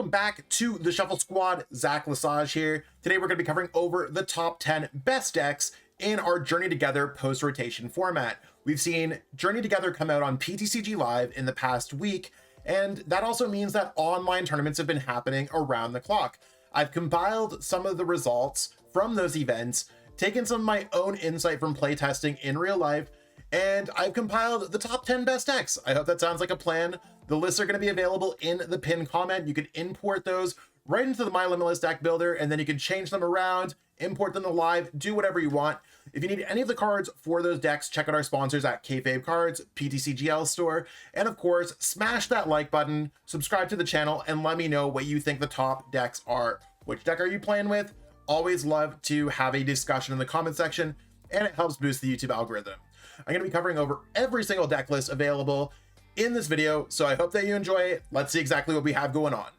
welcome back to the Shuffle Squad. Zach Lesage here. Today we're going to be covering over the top 10 best decks in our Journey Together post-rotation format. We've seen Journey Together come out on PTCG Live in the past week, and that also means that online tournaments have been happening around the clock. I've compiled some of the results from those events, taken some of my own insight from playtesting in real life, and I've compiled the top 10 best decks. I hope that sounds like a plan. The lists are going to be available in the pinned comment. You can import those right into the My Limitless deck builder, and then you can change them around, import them to live, do whatever you want. If you need any of the cards for those decks, check out our sponsors at Kayfabe Cards, PTCGL Store, and of course, smash that like button, subscribe to the channel, and let me know what you think the top decks are. Which deck are you playing with? Always love to have a discussion in the comment section, and it helps boost the YouTube algorithm. I'm going to be covering over every single deck list available in this video, so I hope that you enjoy it. Let's see exactly what we have going on.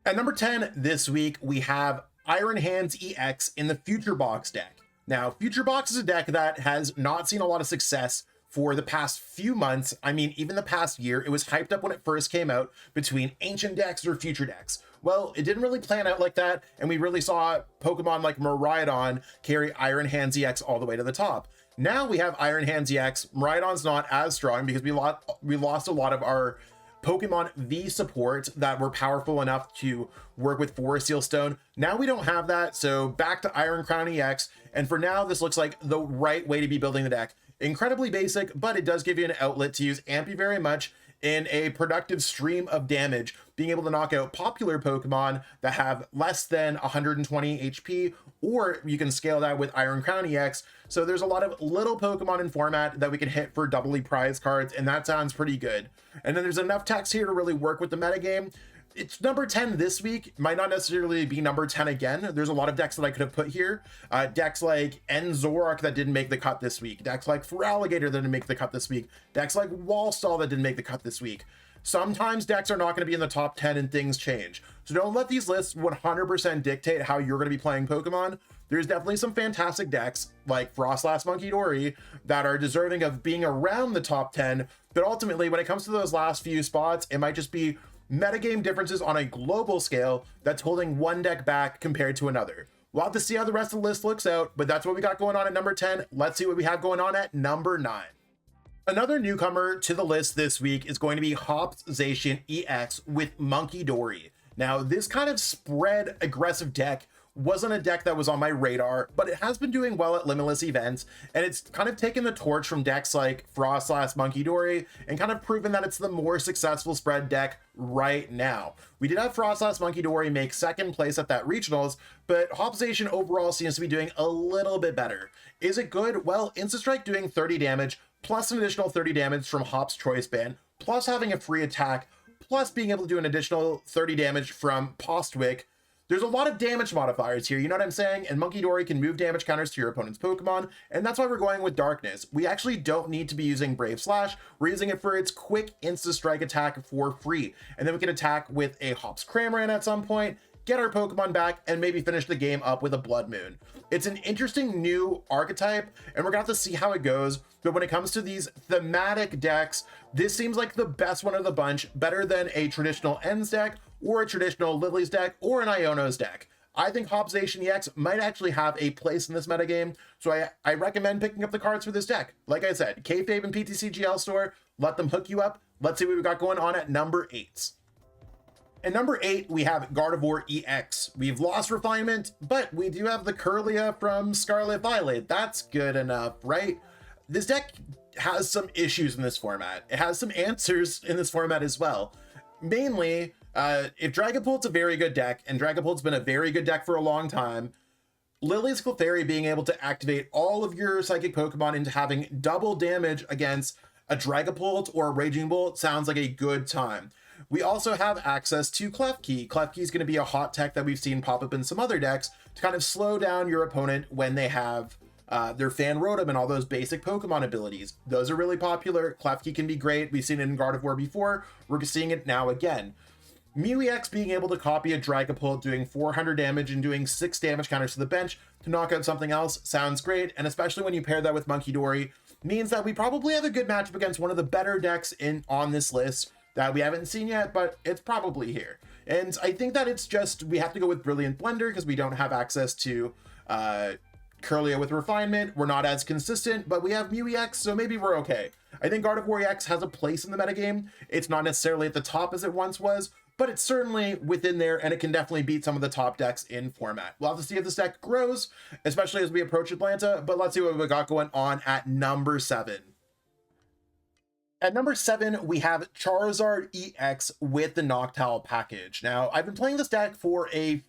At number 10 this week, we have Iron Hands EX in the Future Box deck. Now, Future Box is a deck that has not seen a lot of success for the past few months. I mean, even the past year. It was hyped up when it first came out between ancient decks or future decks. Well, it didn't really plan out like that, and we really saw Pokemon like Miraidon carry Iron Hands EX all the way to the top. Now we have Iron Hands EX. Miraidon's not as strong because we lost a lot of our Pokemon V support that were powerful enough to work with Forest Seal Stone. Now we don't have that, so back to Iron Crown EX, and for now this looks like the right way to be building the deck. Incredibly basic, but it does give you an outlet to use Ampy very much in a productive stream of damage, being able to knock out popular Pokemon that have less than 120 HP, or you can scale that with Iron Crown EX. So there's a lot of little Pokemon in format that we can hit for doubly prized cards, and that sounds pretty good. And then there's enough text here to really work with the metagame. It's number 10 this week, might not necessarily be number 10 again. There's a lot of decks that I could have put here. Decks like Enzork that didn't make the cut this week. Decks like Feraligatr that didn't make the cut this week. Decks like Wallstall that didn't make the cut this week. Sometimes decks are not going to be in the top 10 and things change. So don't let these lists 100% dictate how you're going to be playing Pokemon. There's definitely some fantastic decks like Frostlast Munkidori that are deserving of being around the top 10. But ultimately, when it comes to those last few spots, it might just be metagame differences on a global scale that's holding one deck back compared to another. We'll have to see how the rest of the list looks out, but that's what we got going on at number 10. Let's see what we have going on at number 9. Another newcomer to the list this week is going to be Hopp's Zation EX with Munkidori. Now, this kind of spread aggressive deck wasn't a deck that was on my radar, but it has been doing well at Limitless events, and it's kind of taken the torch from decks like Frostlast Munkidori and kind of proven that it's the more successful spread deck right now. We did have Frostlast Munkidori make second place at that regionals, but Hopp's Zation overall seems to be doing a little bit better. Is it good? Well, Insta-Strike doing 30 damage, plus an additional 30 damage from Hopp's Choice Band, plus having a free attack, plus being able to do an additional 30 damage from Postwick. There's a lot of damage modifiers here, you know what I'm saying? And Munkidori can move damage counters to your opponent's Pokemon, and that's why we're going with Darkness. We actually don't need to be using Brave Slash. We're using it for its quick Insta-Strike attack for free. And then we can attack with a Hopp's Cramorant at some point, get our Pokemon back, and maybe finish the game up with a Blood Moon. It's an interesting new archetype, and we're gonna have to see how it goes. But when it comes to these thematic decks, this seems like the best one of the bunch, better than a traditional Ends deck, or a traditional Lily's deck, or an Iono's deck. I think Hopp's Zation EX might actually have a place in this metagame, so I recommend picking up the cards for this deck. Like I said, Kayfabe and PTCGL Store, let them hook you up. Let's see what we got going on at number 8. At number 8, we have Gardevoir EX. We've lost Refinement, but we do have the Curlia from Scarlet Violet. That's good enough, right? This deck has some issues in this format. It has some answers in this format as well. Mainly, if Dragapult's a very good deck, and Dragapult's been a very good deck for a long time, Lily's Clefairy being able to activate all of your Psychic Pokemon into having double damage against a Dragapult or a Raging Bolt sounds like a good time. We also have access to Klefki. Klefki is going to be a hot tech that we've seen pop up in some other decks to kind of slow down your opponent when they have their Fan Rotom and all those basic Pokemon abilities. Those are really popular. Klefki can be great. We've seen it in Gardevoir before. We're seeing it now again. Mew EX being able to copy a Dragapult, doing 400 damage and doing 6 damage counters to the bench to knock out something else sounds great, and especially when you pair that with Munkidori, means that we probably have a good matchup against one of the better decks on this list that we haven't seen yet, but it's probably here. And I think that it's just, we have to go with Brilliant Blender because we don't have access to Curlia with Refinement. We're not as consistent, but we have Mew EX, so maybe we're okay. I think Gardevoir EX has a place in the metagame. It's not necessarily at the top as it once was, but it's certainly within there, and it can definitely beat some of the top decks in format. We'll have to see if this deck grows, especially as we approach Atlanta, but let's see what we got going on at number 7. At number 7, we have Charizard EX with the Noctowl package. Now, I've been playing this deck for a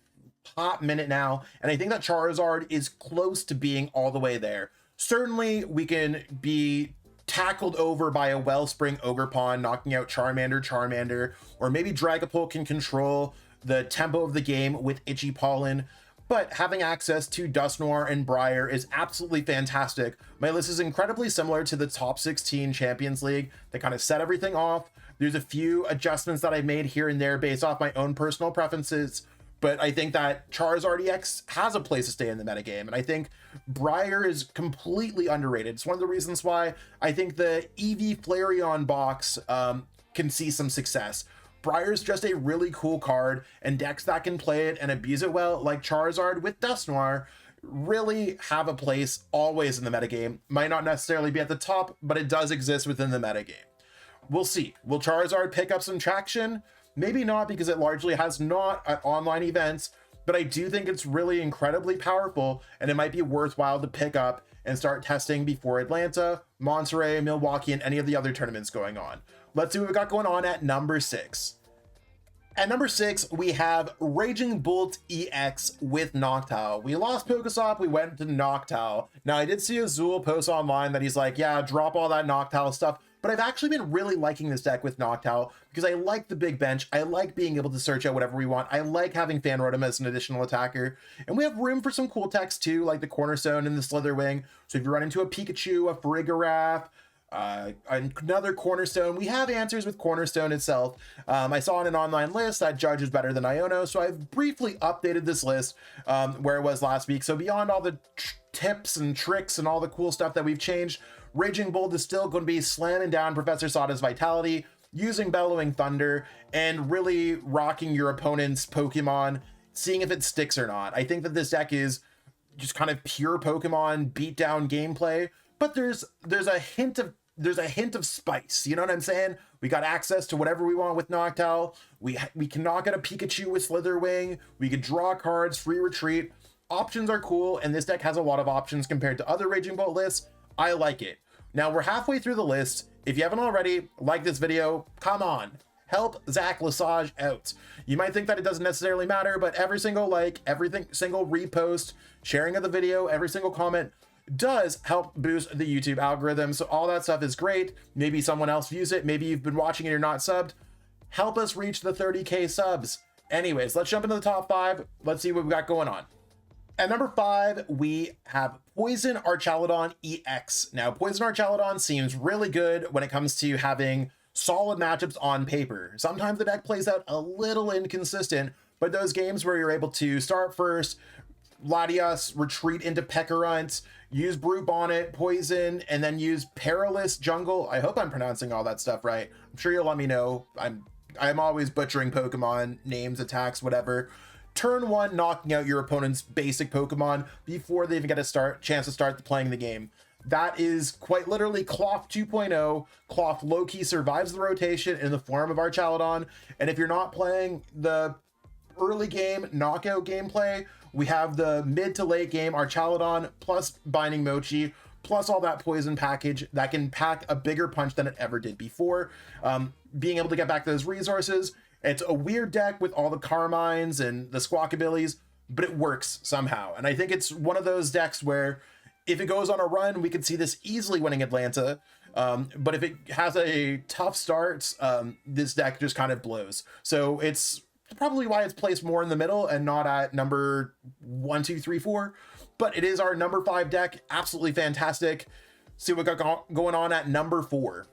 hot minute now, and I think that Charizard is close to being all the way there. Certainly, we can be tackled over by a Wellspring Ogerpon, knocking out Charmander, or maybe Dragapult can control the tempo of the game with Itchy Pollen. But having access to Dusknoir and Briar is absolutely fantastic. My list is incredibly similar to the top 16 Champions League that kind of set everything off. There's a few adjustments that I've made here and there based off my own personal preferences, but I think that Charizard EX has a place to stay in the metagame, and I think Briar is completely underrated. It's one of the reasons why I think the EV Flareon box can see some success. Briar's just a really cool card, and decks that can play it and abuse it well, like Charizard with Dusknoir, really have a place always in the metagame. Might not necessarily be at the top, but it does exist within the metagame. We'll see. Will Charizard pick up some traction? Maybe not, because it largely has not at online events, but I do think it's really incredibly powerful, and it might be worthwhile to pick up and start testing before Atlanta, Monterey, Milwaukee, and any of the other tournaments going on. Let's see what we got going on at number 6. At number 6, we have Raging Bolt EX with Noctowl. We lost Pokestop, we went to Noctowl. Now, I did see Azul post online that he's like, yeah, drop all that Noctowl stuff, but I've actually been really liking this deck with Noctowl because I like the big bench. I like being able to search out whatever we want. I like having Fan Rotom as an additional attacker. And we have room for some cool techs too, like the Cornerstone and the Slitherwing. So if you run into a Pikachu, a Farigiraf, another Cornerstone, we have answers with Cornerstone itself. I saw in an online list that Judge is better than Iono, so I've briefly updated this list where it was last week. So beyond all the tips and tricks and all the cool stuff that we've changed, Raging Bolt is still going to be slamming down Professor Sada's Vitality, using Bellowing Thunder, and really rocking your opponent's Pokemon, seeing if it sticks or not. I think that this deck is just kind of pure Pokemon beatdown gameplay, but there's a hint of spice. You know what I'm saying? We got access to whatever we want with Noctowl. We can knock out a Pikachu with Slitherwing. We could draw cards, free retreat. Options are cool, and this deck has a lot of options compared to other Raging Bolt lists. I like it. Now, we're halfway through the list. If you haven't already, like this video, come on, help Zach Lesage out. You might think that it doesn't necessarily matter, but every single like, single repost, sharing of the video, every single comment does help boost the YouTube algorithm. So all that stuff is great. Maybe someone else views it. Maybe you've been watching and you're not subbed. Help us reach the 30K subs. Anyways, let's jump into the top 5. Let's see what we got going on. At number 5, we have Poison Archaludon EX. Now, Poison Archaludon seems really good when it comes to having solid matchups on paper. Sometimes the deck plays out a little inconsistent, but those games where you're able to start first, Latias, retreat into Pekarunt, use Brute Bonnet, Poison, and then use Perilous Jungle. I hope I'm pronouncing all that stuff right. I'm sure you'll let me know. I'm always butchering Pokemon names, attacks, whatever. Turn 1, knocking out your opponent's basic Pokemon before they even get a chance to start playing the game. That is quite literally Cloth 2.0. Cloth low-key survives the rotation in the form of Archaludon, and if you're not playing the early game knockout gameplay, we have the mid to late game Archaludon plus Binding Mochi plus all that poison package that can pack a bigger punch than it ever did before. Being able to get back those resources. It's a weird deck with all the Carmines and the Squawkabillies, but it works somehow. And I think it's one of those decks where if it goes on a run, we could see this easily winning Atlanta. But if it has a tough start, this deck just kind of blows. So it's probably why it's placed more in the middle and not at number 1, 2, 3, 4. But it is our number 5 deck. Absolutely fantastic. See what we got going on at number 4.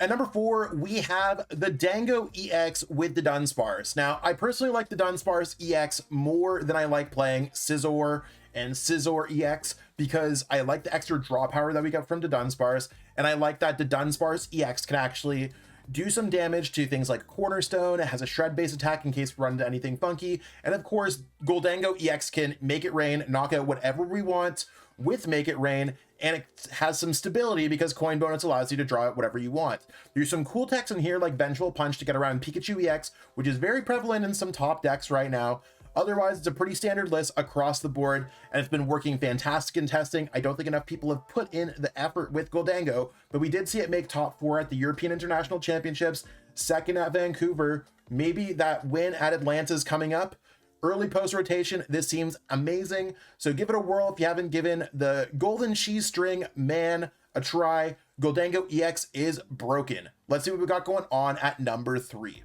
At number 4, we have the Dango EX with the Dunsparce. Now, I personally like the Dunsparce EX more than I like playing Scizor and Scizor EX because I like the extra draw power that we get from the Dunsparce, and I like that the Dunsparce EX can actually do some damage to things like Cornerstone. It has a shred base attack in case we run into anything funky. And of course, Gholdengo EX can make it rain, knock out whatever we want with Make It Rain, and it has some stability because coin bonus allows you to draw out whatever you want. There's some cool techs in here like Vengeful Punch to get around Pikachu EX, which is very prevalent in some top decks right now. Otherwise, it's a pretty standard list across the board, and it's been working fantastic in testing. I don't think enough people have put in the effort with Gholdengo, but we did see it make top 4 at the European International Championships, 2nd at Vancouver. Maybe that win at Atlanta is coming up. Early post rotation, this seems amazing. So give it a whirl if you haven't given the Golden Cheese String Man a try. Gholdengo EX is broken. Let's see what we got going on at number 3.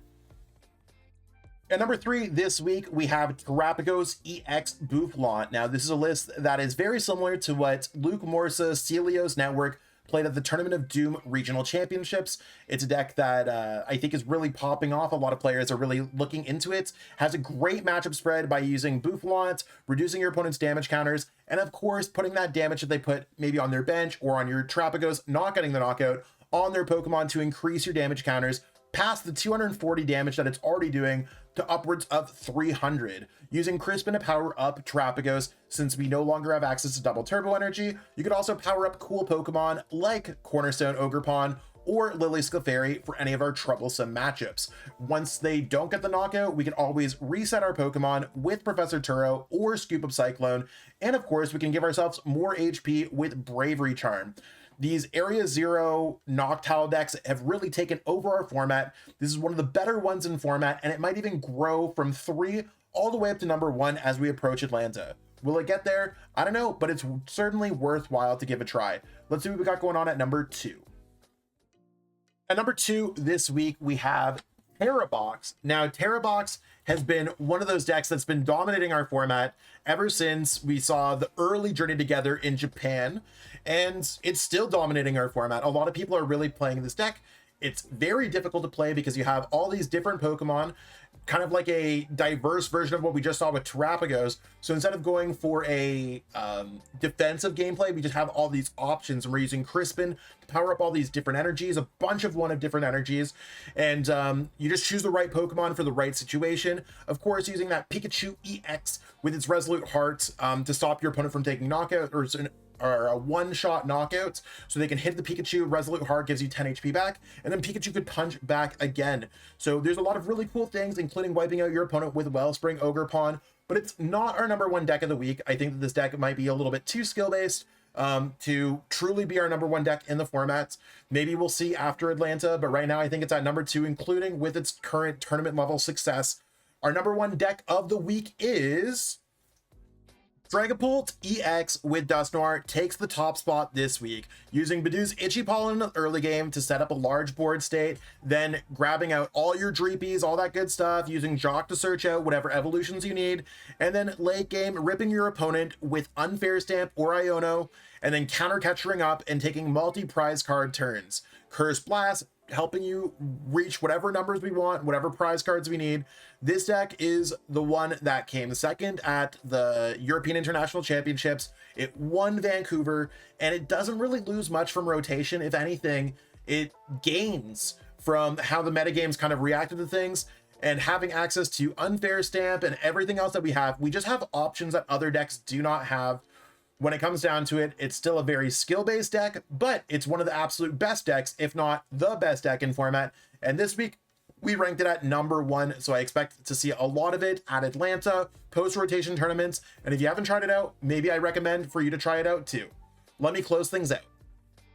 At number 3 this week, we have Terapagos EX Bouffalant. Now, this is a list that is very similar to what Luke Morsa's Celios Network played at the Tournament of Doom Regional Championships. It's a deck that I think is really popping off. A lot of players are really looking into it. Has a great matchup spread by using Bouffalant, reducing your opponent's damage counters, and of course, putting that damage that they put maybe on their bench or on your Terapagos, not getting the knockout, on their Pokemon to increase your damage counters past the 240 damage that it's already doing to upwards of 300. Using Crispin to power up Terapagos, since we no longer have access to double turbo energy, you could also power up cool Pokemon like Cornerstone Ogerpon or Lily Sclefairy for any of our troublesome matchups. Once they don't get the knockout, we can always reset our Pokemon with Professor Turo or Scoop Up Cyclone, and of course we can give ourselves more HP with Bravery Charm. These Area Zero Noctowl decks have really taken over our format. This is one of the better ones in format, and it might even grow from 3 all the way up to number 1 as we approach Atlanta. Will it get there? I don't know, but it's certainly worthwhile to give a try. Let's see what we got going on at number 2. At number 2 this week, we have Tera Box. Now, Tera Box has been one of those decks that's been dominating our format ever since we saw the early Journey Together in Japan, and it's still dominating our format. A lot of people are really playing this deck. It's very difficult to play because you have all these different Pokemon, kind of like a diverse version of what we just saw with Terapagos. So instead of going for a defensive gameplay, we just have all these options, and we're using Crispin to power up all these different energies, a bunch of different energies, and you just choose the right Pokemon for the right situation. Of course, using that Pikachu EX with its Resolute Heart to stop your opponent from taking knockout or a one-shot knockouts, so they can hit the Pikachu. Resolute Heart gives you 10 HP back, and then Pikachu could punch back again. So there's a lot of really cool things, including wiping out your opponent with Wellspring Ogerpon, but it's not our number 1 deck of the week. I think that this deck might be a little bit too skill-based to truly be our number 1 deck in the formats. Maybe we'll see after Atlanta, but right now I think it's at number 2, including with its current tournament level success. Our number 1 deck of the week is Dragapult EX with Dusknoir takes the top spot this week, using Badoo's Itchy Pollen in the early game to set up a large board state, then grabbing out all your Dreepies, all that good stuff, using Jock to search out whatever evolutions you need, and then late game ripping your opponent with Unfair Stamp or Iono, and then counter catching up and taking multi-prize card turns. Curse Blast, helping you reach whatever numbers we want, whatever prize cards we need. This deck is the one that came second at the European International Championships. It won Vancouver, and it doesn't really lose much from rotation. If anything, it gains from how the metagames kind of reacted to things, and having access to Unfair Stamp and everything else that we have. We just have options that other decks do not have. When it comes down to it, it's still a very skill-based deck, but it's one of the absolute best decks, if not the best deck in format. And this week, we ranked it at number 1, so I expect to see a lot of it at Atlanta, post-rotation tournaments, and if you haven't tried it out, maybe I recommend for you to try it out too. Let me close things out.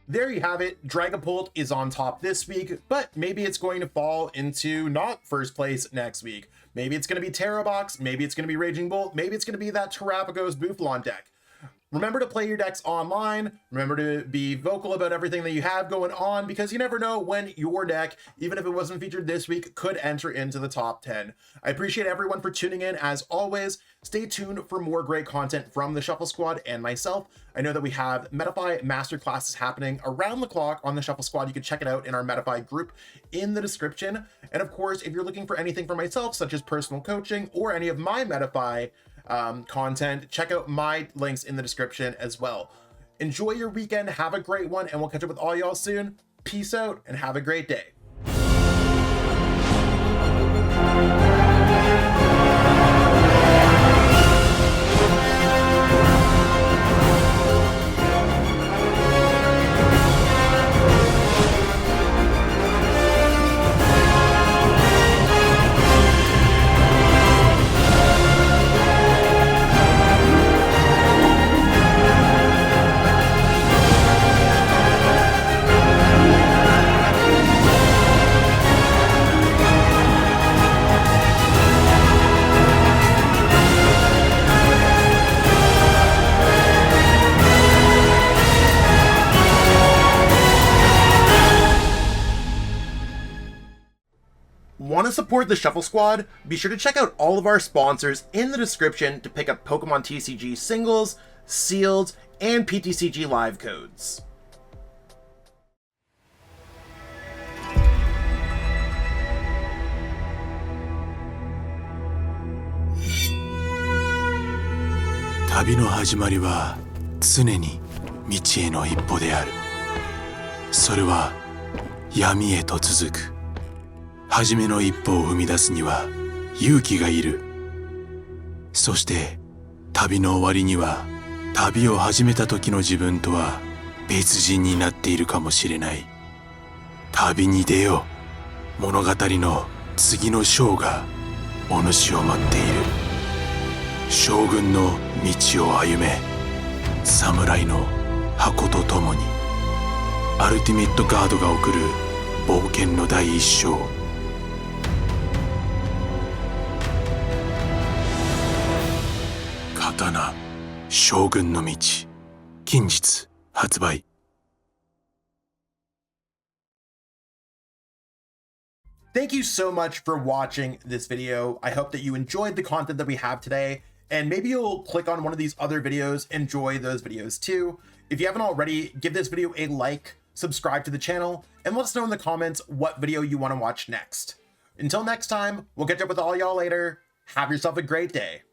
There you have it. Dragapult is on top this week, but maybe it's going to fall into not first place next week. Maybe it's going to be Tera Box, maybe it's going to be Raging Bolt, maybe it's going to be that Terapagos Bouffalant deck. Remember to play your decks online. Remember to be vocal about everything that you have going on, because you never know when your deck, even if it wasn't featured this week, could enter into the top 10. I appreciate everyone for tuning in. As always, stay tuned for more great content from the Shuffle Squad and myself. I know that we have Metafy masterclasses happening around the clock on the Shuffle Squad. You can check it out in our Metafy group in the description. And of course, if you're looking for anything for myself, such as personal coaching or any of my Metafy content, check out my links in the description as well. Enjoy your weekend, have a great one, and we'll catch up with all y'all soon. Peace out and have a great day. Want to support the Shuffle Squad? Be sure to check out all of our sponsors in the description to pick up Pokemon TCG singles, sealed, and PTCG live codes. Tabi no hajimari wa tsune ni michi e no ippo de aru. Sore wa yami e to tsuzuku. Hajime no ippo o fumidasu ni wa yuuki ga iru. Soshite tabi no owari ni wa tabi o hajimeta toki no jibun to wa betsujin ni natte iru kamoshirennai. Tabi ni deyo. Monogatari no tsugi no shou ga onushi o matte iru. 将軍の道を歩め、侍の箱とともに、アルティメットガードが送る冒険の第一章。刀、将軍の道、近日発売。Thank you so much for watching this video. I hope that you enjoyed the content that we have today. And maybe you'll click on one of these other videos, enjoy those videos too. If you haven't already, give this video a like, subscribe to the channel, and let us know in the comments what video you want to watch next. Until next time, we'll catch up with all y'all later. Have yourself a great day.